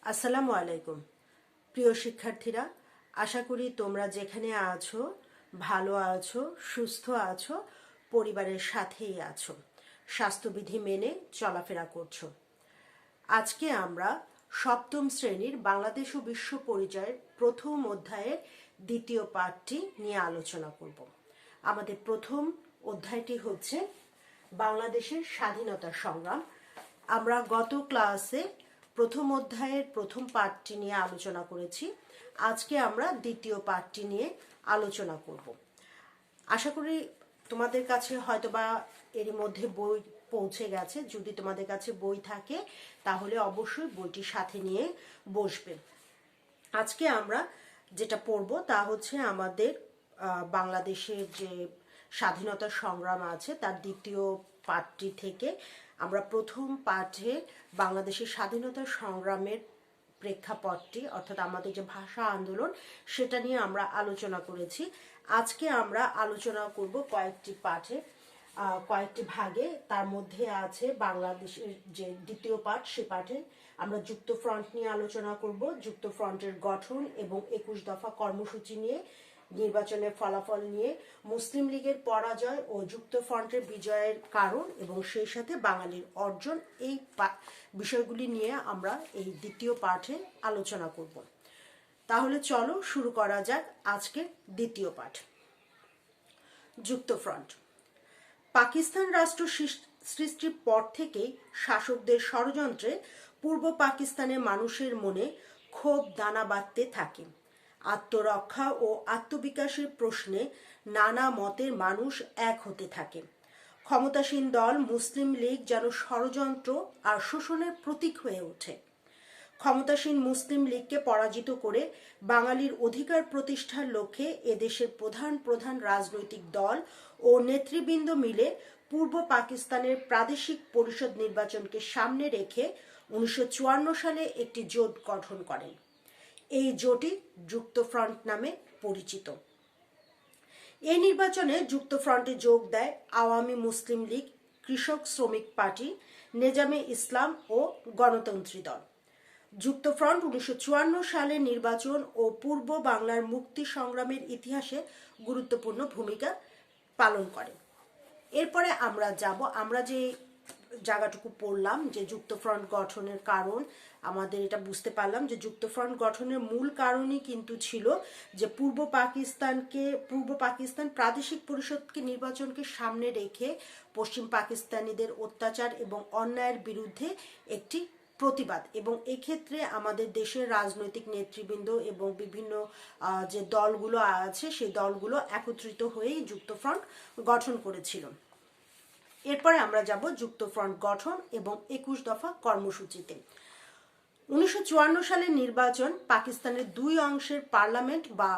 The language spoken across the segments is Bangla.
আসসালামু আলাইকুম প্রিয় শিক্ষার্থীরা, আশা করি তোমরা যেখানে আছো ভালো আছো, সুস্থ আছো, পরিবারের সাথেই আছো, স্বাস্থ্যবিধি মেনে চলাফেরা করছো। আজকে আমরা সপ্তম শ্রেণীর বাংলাদেশ ও বিশ্ব পরিচয়ের প্রথম অধ্যায়ের দ্বিতীয় পাঠটি নিয়ে আলোচনা করব। আমাদের প্রথম অধ্যায়টি হচ্ছে বাংলাদেশের স্বাধীনতা সংগ্রাম। আমরা গত ক্লাসে প্রথম অধ্যায়ের প্রথম পাঠটি নিয়ে আলোচনা করেছি। আজকে আমরা দ্বিতীয় পাঠটি নিয়ে আলোচনা করব। আশা করি তোমাদের কাছে হয়তোবা এর মধ্যে বই পৌঁছে গেছে। যদি তোমাদের কাছে বই থাকে তাহলে অবশ্যই বইটি সাথে নিয়ে বসবে। আজকে আমরা যেটা পড়ব তা হচ্ছে আমাদের বাংলাদেশের যে স্বাধীনতা সংগ্রাম আছে তার দ্বিতীয় পাঠটি থেকে আমরা প্রথম পাঠে বাংলাদেশের স্বাধীনতা সংগ্রামের প্রেক্ষাপটটি অর্থাৎ আমাদের যে ভাষা আন্দোলন সেটা নিয়ে আমরা আলোচনা করেছি। আজকে আমরা আলোচনা করব কয়েকটি পাঠে, কয়েকটি ভাগে। তার মধ্যে আছে বাংলাদেশের যে দ্বিতীয় পাঠ, সে পাঠে আমরা যুক্ত ফ্রন্ট নিয়ে আলোচনা করব, যুক্ত ফ্রন্টের গঠন এবং 21 দফা কর্মসূচি নিয়ে, নির্বাচনের ফলাফল নিয়ে, মুসলিম লীগের পরাজয় ও যুক্ত ফ্রন্টের বিজয়ের কারণ এবং সেই সাথে বাঙালির অর্জন, এই বিষয়গুলি নিয়ে আমরা এই দ্বিতীয় পাঠে আলোচনা করব। তাহলে চলো শুরু করা যাক আজকের দ্বিতীয় পাঠ। যুক্ত ফ্রন্ট। পাকিস্তান রাষ্ট্র সৃষ্টির পর থেকেই শাসকদের ষড়যন্ত্রে পূর্ব পাকিস্তানের মানুষের মনে ক্ষোভ দানা বাঁধতে থাকে। আত্মরক্ষা ও আত্মবিকাশের প্রশ্নে নানা মতের মানুষ এক হতে থাকে। ক্ষমতাসীন দল মুসলিম লীগ যেন ষড়যন্ত্র আর শোষণের প্রতীক হয়ে ওঠে। ক্ষমতাসীন মুসলিম লীগকে পরাজিত করে বাঙালির অধিকার প্রতিষ্ঠার লক্ষ্যে এদেশের প্রধান প্রধান রাজনৈতিক দল ও নেতৃবৃন্দ মিলে পূর্ব পাকিস্তানের প্রাদেশিক পরিষদ নির্বাচনকে সামনে রেখে 1954 সালে একটি জোট গঠন করেন। এই জোটই যুক্ত ফ্রন্ট নামে পরিচিত। এই নির্বাচনে যুক্ত ফ্রন্টে যোগ দেয় আওয়ামী মুসলিম লীগ, কৃষক শ্রমিক পার্টি, নেজামে ইসলাম ও গণতন্ত্রী দল। যুক্ত ফ্রন্ট 1954 সালের নির্বাচন ও পূর্ব বাংলার মুক্তি সংগ্রামের ইতিহাসে গুরুত্বপূর্ণ ভূমিকা পালন করে। এরপরে আমরা যে জায়গাটুকু পড়লাম যে যুক্ত ফ্রন্ট গঠনের কারণ, আমাদের এটা বুঝতে পারলাম যে যুক্ত ফ্রন্ট গঠনের মূল কারণই কিন্তু ছিল যে পূর্ব পাকিস্তান প্রাদেশিক পরিষদকে নির্বাচনকে সামনে রেখে পশ্চিম পাকিস্তানিদের অত্যাচার এবং অন্যায়ের বিরুদ্ধে একটি প্রতিবাদ, এবং এক্ষেত্রে আমাদের দেশের রাজনৈতিক নেতৃবৃন্দ এবং বিভিন্ন যে দলগুলো আছে সেই দলগুলো একত্রিত হয়েই যুক্ত ফ্রন্ট গঠন করেছিল। এরপরে আমরা যাব যুক্ত ফ্রন্ট গঠন এবং 21 দফা কর্মসূচিতে। 1954 সালের নির্বাচন পাকিস্তানের দুই অংশের পার্লামেন্ট বা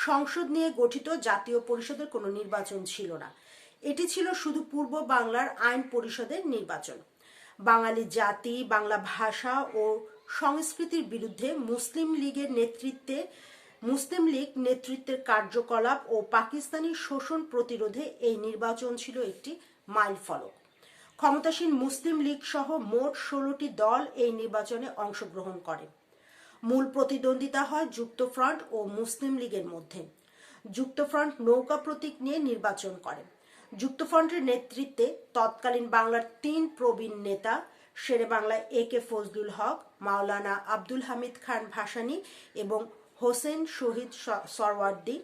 সংসদ নিয়ে গঠিত জাতীয় পরিষদের কোনো নির্বাচন ছিল না। এটি ছিল শুধু পূর্ব বাংলার আইন পরিষদের নির্বাচন। বাঙালি জাতি, বাংলা ভাষা ও সংস্কৃতির বিরুদ্ধে মুসলিম লীগ নেতৃত্বের কার্যকলাপ ও পাকিস্তানি শোষণ প্রতিরোধে এই নির্বাচন ছিল একটি মাইল ফলক। ক্ষমতাসীন মুসলিম লীগ সহ মোট 16টি দল এই নির্বাচনে অংশগ্রহণ করে। মূল প্রতিদ্বন্দ্বিতা হয় যুক্ত ফ্রন্ট ও মুসলিম লীগের মধ্যে। যুক্ত ফ্রন্ট নৌকা প্রতীক নিয়ে নির্বাচন করে। যুক্ত ফ্রন্টের নেতৃত্বে তৎকালীন বাংলার 3 প্রবীণ নেতা শেরে বাংলা A.K. ফজলুল হক, মাওলানা আব্দুল হামিদ খান ভাসানী এবং হোসেন শহীদ সরওয়ার্দী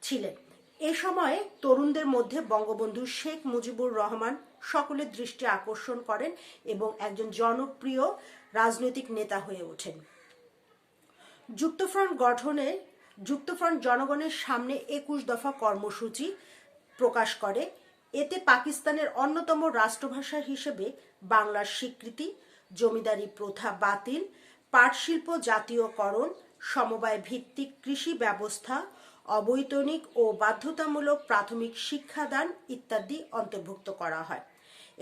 ছিলেন। এ সময়ে তরুণদের মধ্যে বঙ্গবন্ধু শেখ মুজিবুর রহমান সকলের দৃষ্টি আকর্ষণ করেন এবং একজন জনপ্রিয় রাজনৈতিক নেতা হয়ে ওঠেন। যুক্ত ফ্রন্ট জনগণের সামনে 21 দফা কর্মসূচি প্রকাশ করে। এতে পাকিস্তানের অন্যতম রাষ্ট্রভাষা হিসেবে বাংলার স্বীকৃতি, জমিদারি প্রথা বাতিল, পাট শিল্প জাতীয়করণ, সমবায় ভিত্তিক কৃষি ব্যবস্থা, অবৈতনিক ও বাধ্যতামূলক প্রাথমিক শিক্ষাদান ইত্যাদি অন্তর্ভুক্ত করা হয়।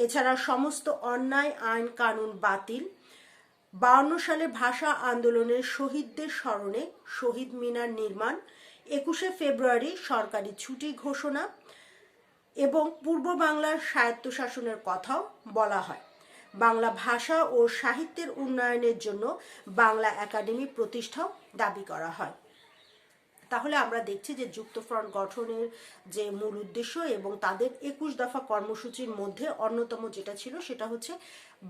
এছাড়া সমস্ত অন্যায় আইন কানুন বাতিল, 52 সালে ভাষা আন্দোলনের শহীদদের স্মরণে শহীদ মিনার নির্মাণ, 21শে ফেব্রুয়ারি সরকারি ছুটি ঘোষণা এবং পূর্ব বাংলার স্বায়ত্তশাসনের কথাও বলা হয়। বাংলা ভাষা ও সাহিত্যের উন্নয়নের জন্য বাংলা একাডেমি প্রতিষ্ঠাও দাবি করা হয়। তাহলে আমরা দেখছি যে যুক্তফ্রন্ট গঠনের যে মূল উদ্দেশ্য এবং তাদের 21 দফা কর্মসূচির মধ্যে অন্যতম যেটা ছিল সেটা হচ্ছে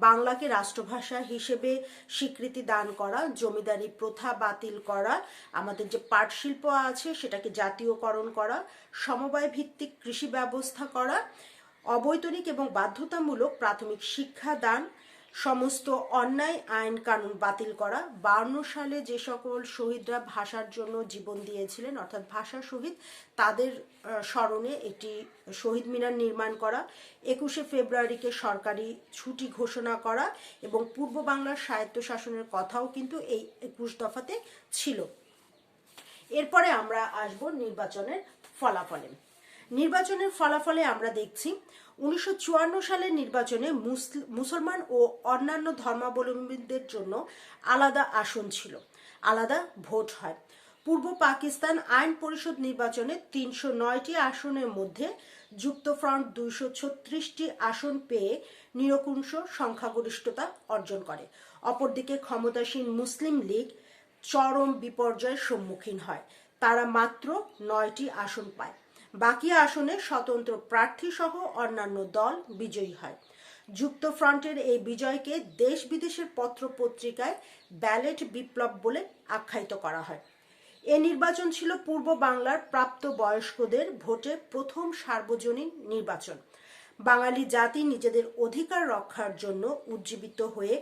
বাংলাকে রাষ্ট্রভাষা হিসেবে স্বীকৃতি দান করা, জমিদারি প্রথা বাতিল করা, আমাদের যে পাট শিল্প আছে সেটাকে জাতীয়করণ করা, সমবায় ভিত্তিক কৃষি ব্যবস্থা করা, অবৈতনিক এবং বাধ্যতামূলক প্রাথমিক শিক্ষা দান, সমস্ত অন্যায় আইন কানুন বাতিল করা, 52 সালে যে সকল শহীদরা ভাষার জন্য জীবন দিয়েছিলেন অর্থাৎ ভাষা শহীদ তাদের স্মরণে একটি শহীদ মিনার নির্মাণ করা, 21শে ফেব্রুয়ারিকে সরকারি ছুটি ঘোষণা করা এবং পূর্ব বাংলার স্বায়ত্তশাসনের কথাও কিন্তু এই 21 দফাতে ছিল। এরপরে আমরা আসব নির্বাচনের ফলাফলে। নির্বাচনের ফলাফলে আমরা দেখছি 1954 সালের নির্বাচনে মুসলমান ও অন্যান্য ধর্মাবলম্বীদের জন্য আলাদা আসন ছিল, আলাদা ভোট হয়। পূর্ব পাকিস্তান আইন পরিষদ নির্বাচনে 309টি আসনের মধ্যে যুক্তফ্রন্ট 236টি আসন পেয়ে নিরঙ্কুশ সংখ্যাগরিষ্ঠতা অর্জন করে। অপরদিকে ক্ষমতাসীন মুসলিম লীগ চরম বিপর্যয়ের সম্মুখীন হয়, তারা মাত্র 9টি আসন পায়। বাকি আসনে স্বতন্ত্র প্রার্থী সহ অন্যান্য দল বিজয়ী হয়। যুক্তফ্রন্টের এই বিজয়কে দেশ বিদেশের পত্র পত্রিকায় ব্যালেট বিপ্লব বলে আখ্যায়িত করা হয়। এ নির্বাচন ছিল পূর্ব বাংলার প্রাপ্ত বয়স্কদের ভোটে প্রথম সার্বজনীন নির্বাচন। বাঙালি জাতি নিজেদের অধিকার রক্ষার জন্য উজ্জীবিত হয়ে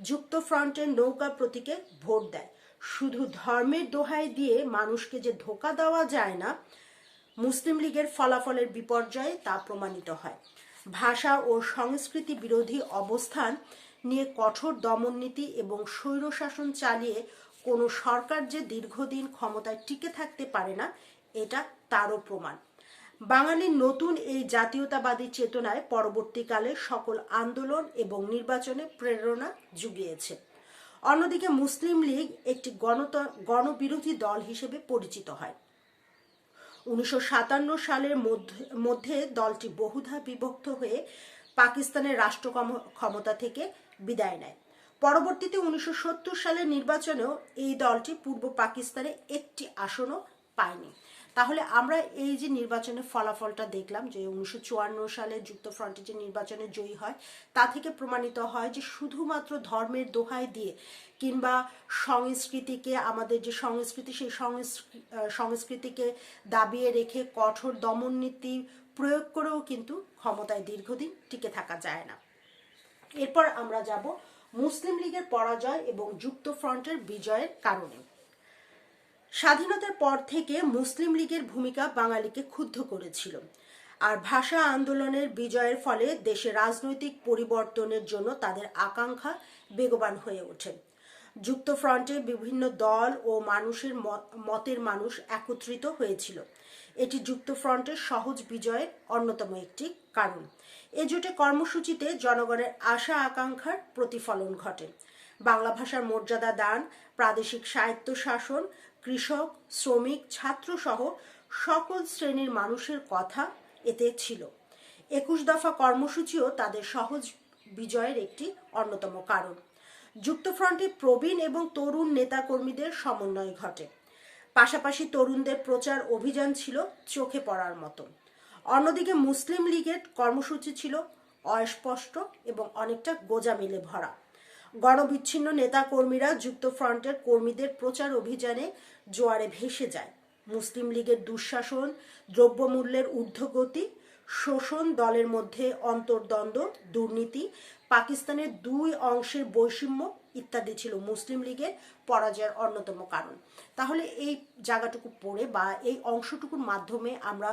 যুক্তফ্রন্টের নৌকা প্রতীকে ভোট দেয়। শুধু ধর্মের দোহাই দিয়ে মানুষকে যে ধোঁকা দেওয়া যায় না, মুসলিম লীগের ফলাফলের বিপর্যয়ে তা প্রমাণিত হয়। ভাষা ও সংস্কৃতি বিরোধী অবস্থান নিয়ে কঠোর দমননীতি এবং স্বৈরশাসন চালিয়ে কোনো সরকার যে দীর্ঘদিন ক্ষমতায় টিকে থাকতে পারে না, এটা তারও প্রমাণ। বাঙালির নতুন এই জাতীয়তাবাদী চেতনায় পরবর্তীকালে সকল আন্দোলন এবং নির্বাচনে প্রেরণা জুগিয়েছে। অন্যদিকে মুসলিম লীগ একটি গণবিরোধী দল হিসেবে পরিচিত হয়। 1957 সালের মধ্যে দলটি বহুধা বিভক্ত হয়ে পাকিস্তানের রাষ্ট্র ক্ষমতা থেকে বিদায় নেয়। পরবর্তীতে 1970 সালের নির্বাচনেও এই দলটি পূর্ব পাকিস্তানে একটি আসনও পায়নি। তাহলে আমরা এই যে নির্বাচনের ফলাফলটা দেখলাম যে 1954 সালে যুক্তফ্রন্টে যে নির্বাচনে জয়ী হয়, তা থেকে প্রমাণিত হয় যে শুধুমাত্র ধর্মের দোহাই দিয়ে কিংবা সংস্কৃতিকে, আমাদের যে সংস্কৃতি সেই সংস্কৃতিকে দাবিয়ে রেখে কঠোর দমননীতি প্রয়োগ করেও কিন্তু ক্ষমতায় দীর্ঘদিন টিকে থাকা যায় না। এরপর আমরা যাব মুসলিম লীগের পরাজয় এবং যুক্তফ্রন্টের বিজয়ের কারণে। স্বাধীনতার পর থেকে মুসলিম লীগের ভূমিকা বাঙালিকে ক্ষুব্ধ করেছিল, আর ভাষা আন্দোলনের বিজয়ের ফলে দেশে রাজনৈতিক পরিবর্তনের জন্য তাদের আকাঙ্ক্ষা বেগবান হয়ে ওঠে। যুক্তফ্রন্টে বিভিন্ন দল ও মানুষের মতের মানুষ একত্রিত হয়েছিল। এটি যুক্তফ্রন্টের সহজ বিজয়ের অন্যতম একটি কারণ। এ জোটে কর্মসূচিতে জনগণের আশা আকাঙ্ক্ষার প্রতিফলন ঘটে। বাংলা ভাষার মর্যাদা দান, প্রাদেশিক স্বায়ত্তশাসন, কৃষক, শ্রমিক, ছাত্র সহ সকল শ্রেণীর মানুষের কথা এতে ছিল। 21 দফা কর্মসূচিও তাদের সহজ বিজয়ের একটি অন্যতম কারণ। যুক্তফ্রন্টে প্রবীণ এবং তরুণ নেতাকর্মীদের সমন্বয় ঘটে। পাশাপাশি তরুণদের প্রচার অভিযান ছিল চোখে পড়ার মতো। অন্যদিকে মুসলিম লীগের কর্মসূচি ছিল অস্পষ্ট এবং অনেকটা গোঁজামিলে ভরা। গণবিচ্ছিন্ন নেতাকর্মীরা যুক্তফ্রন্টের কর্মীদের প্রচার অভিযানে জোয়ারে ভেসে যায়। মুসলিম লীগের দুঃশাসন, দ্রব্যমূল্যের ঊর্ধ্বগতি, শোষণ, দলের মধ্যে অন্তর্দ্বন্দ্ব, দুর্নীতি, পাকিস্তানের দুই অংশের বৈষম্য ইত্যাদি ছিল মুসলিম লীগের পরাজয়ের অন্যতম কারণ। তাহলে এই জায়গাটুকু পড়ে বা এই অংশটুকুর মাধ্যমে আমরা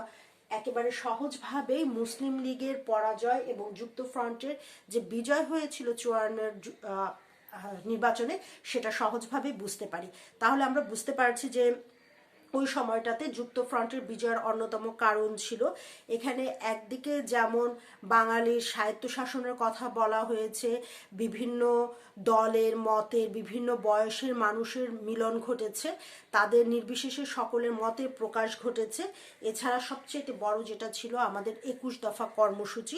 একেবারে সহজভাবেই মুসলিম লীগের পরাজয় এবং যুক্তফ্রন্টের যে বিজয় হয়েছিল 54 নির্বাচনে সেটা সহজভাবেই বুঝতে পারি। তাহলে আমরা বুঝতে পারছি যে ওই সময়টাতে যুক্তফ্রন্টের বিজয়ের অন্যতম কারণ ছিল এখানে একদিকে যেমন বাঙালির স্বায়ত্তশাসনের কথা বলা হয়েছে, বিভিন্ন দলের মতের বিভিন্ন বয়সের মানুষের মিলন ঘটেছে, তাদের নির্বিশেষে সকলের মতের প্রকাশ ঘটেছে। এছাড়া সবচেয়ে বড় যেটা ছিল আমাদের 21 দফা কর্মসূচি,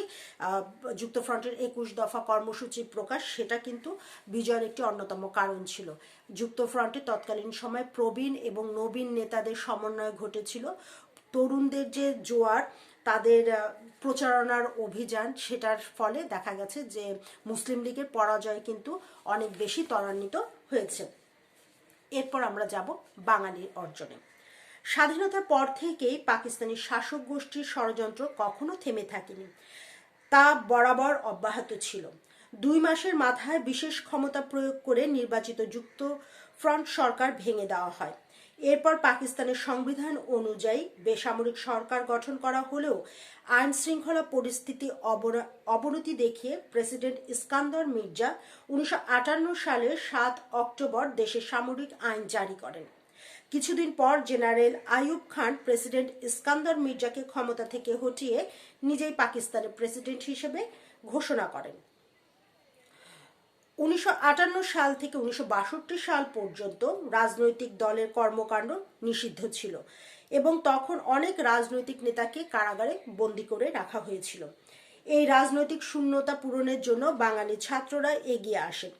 যুক্তফ্রন্টের 21 দফা কর্মসূচির প্রকাশ, সেটা কিন্তু বিজয়ের একটি অন্যতম কারণ ছিল। যুক্তফ্রন্টে তৎকালীন সময় প্রবীণ এবং নবীন নেতাদের সমন্বয় ঘটেছিল, তরুণদের যে জোয়ার, তাদের প্রচারণার অভিযান, সেটার ফলে দেখা গেছে যে মুসলিম লীগের পরাজয় কিন্তু অনেক বেশি ত্বরান্বিত হয়েছে। এরপর আমরা যাব বাঙালির অর্জনে। স্বাধীনতার পর থেকেই পাকিস্তানি শাসক গোষ্ঠীর ষড়যন্ত্র কখনো থেমে থাকেনি, তা বরাবর অব্যাহত ছিল। 2 মাসের মাথায় বিশেষ ক্ষমতা প্রয়োগ করে নির্বাচিত যুক্তফ্রন্ট সরকার ভেঙে দেওয়া হয়। এরপর পাকিস্তানের সংবিধান অনুযায়ী বেসামরিক সরকার গঠন করা হলেও আইন শৃঙ্খলা পরিস্থিতি অবনতি দেখিয়ে প্রেসিডেন্ট ইস্কান্দর মির্জা 1958 সালের 7 অক্টোবর দেশে সামরিক আইন জারি করেন। কিছুদিন পর জেনারেল আইয়ুব খান প্রেসিডেন্ট ইস্কান্দর মির্জাকে ক্ষমতা থেকে হটিয়ে নিজেই পাকিস্তানের প্রেসিডেন্ট হিসেবে ঘোষণা করেন। 1958 সাল থেকে 1962 সাল পর্যন্ত রাজনৈতিক দলের কর্মকাণ্ড নিষিদ্ধ ছিল এবং তখন অনেক রাজনৈতিক নেতাকে কারাগারে বন্দী করে রাখা হয়েছিল। এই রাজনৈতিক শূন্যতা পূরণের জন্য বাঙালি ছাত্ররা এগিয়ে আসেন।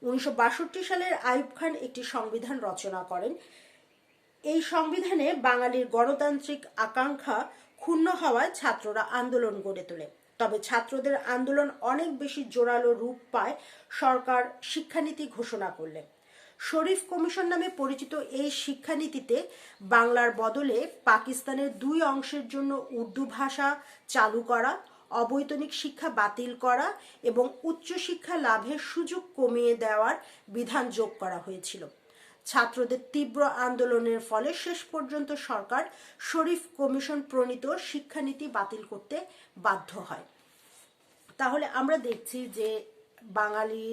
1962 সালের আইয়ুব খান একটি সংবিধান রচনা করেন। এই সংবিধানে বাঙালির গণতান্ত্রিক আকাঙ্ক্ষা ক্ষুণ্ণ হওয়ায় ছাত্ররা আন্দোলন গড়ে তোলে। তবে ছাত্রদের আন্দোলন অনেক বেশি জোরালো রূপ পায় সরকার শিক্ষানীতি ঘোষণা করলে। শরীফ কমিশন নামে পরিচিত এই শিক্ষানীতিতে বাংলার বদলে পাকিস্তানের 2 অংশের জন্য উর্দু ভাষা চালু করা, অবৈতনিক শিক্ষা বাতিল করা এবং উচ্চশিক্ষা লাভের সুযোগ কমিয়ে দেওয়ার বিধান যোগ করা হয়েছিল। ছাত্রদের তীব্র আন্দোলনের ফলে শেষ পর্যন্ত সরকার শরীফ কমিশন প্রণীত শিক্ষানীতি বাতিল করতে বাধ্য হয়। তাহলে আমরা দেখছি যে বাঙালি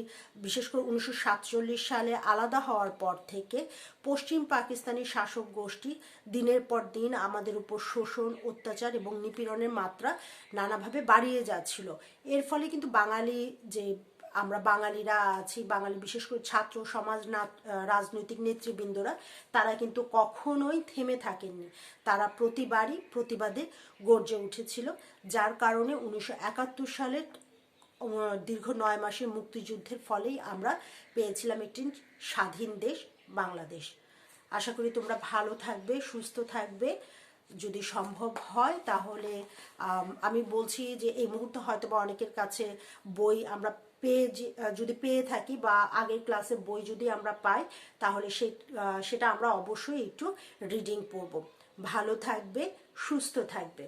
বিশেষ করে 1947 সালে আলাদা হওয়ার পর থেকে পশ্চিম পাকিস্তানি শাসক গোষ্ঠী দিনের পর দিন আমাদের উপর শোষণ, অত্যাচার এবং নিপীড়নের মাত্রা নানাভাবে বাড়িয়ে যাচ্ছিল। এর ফলে কিন্তু বাঙালি যে আমরা বাঙালিরা আছি, বাঙালি বিশেষ করে ছাত্র সমাজ, রাজনৈতিক নেতৃবৃন্দরা, তারা কিন্তু কখনোই থেমে থাকেননি। তারা প্রতিবারই প্রতিবাদে গর্জে উঠেছিল, যার কারণে 1971 সালে দীর্ঘ 9 মাসের মুক্তিযুদ্ধের ফলেই আমরা পেয়েছিলাম একটি স্বাধীন দেশ বাংলাদেশ। আশা করি তোমরা ভালো থাকবে, সুস্থ থাকবে। যদি সম্ভব হয় তাহলে আমি বলছি যে এই মুহূর্তে হয়তো বা অনেকের কাছে বই আমরা যদি পেয়ে থাকি বা আগের ক্লাসে বই যদি আমরা পাই, তাহলে সেটা আমরা অবশ্যই একটু রিডিং পড়ব। ভালো থাকবে, সুস্থ থাকবে।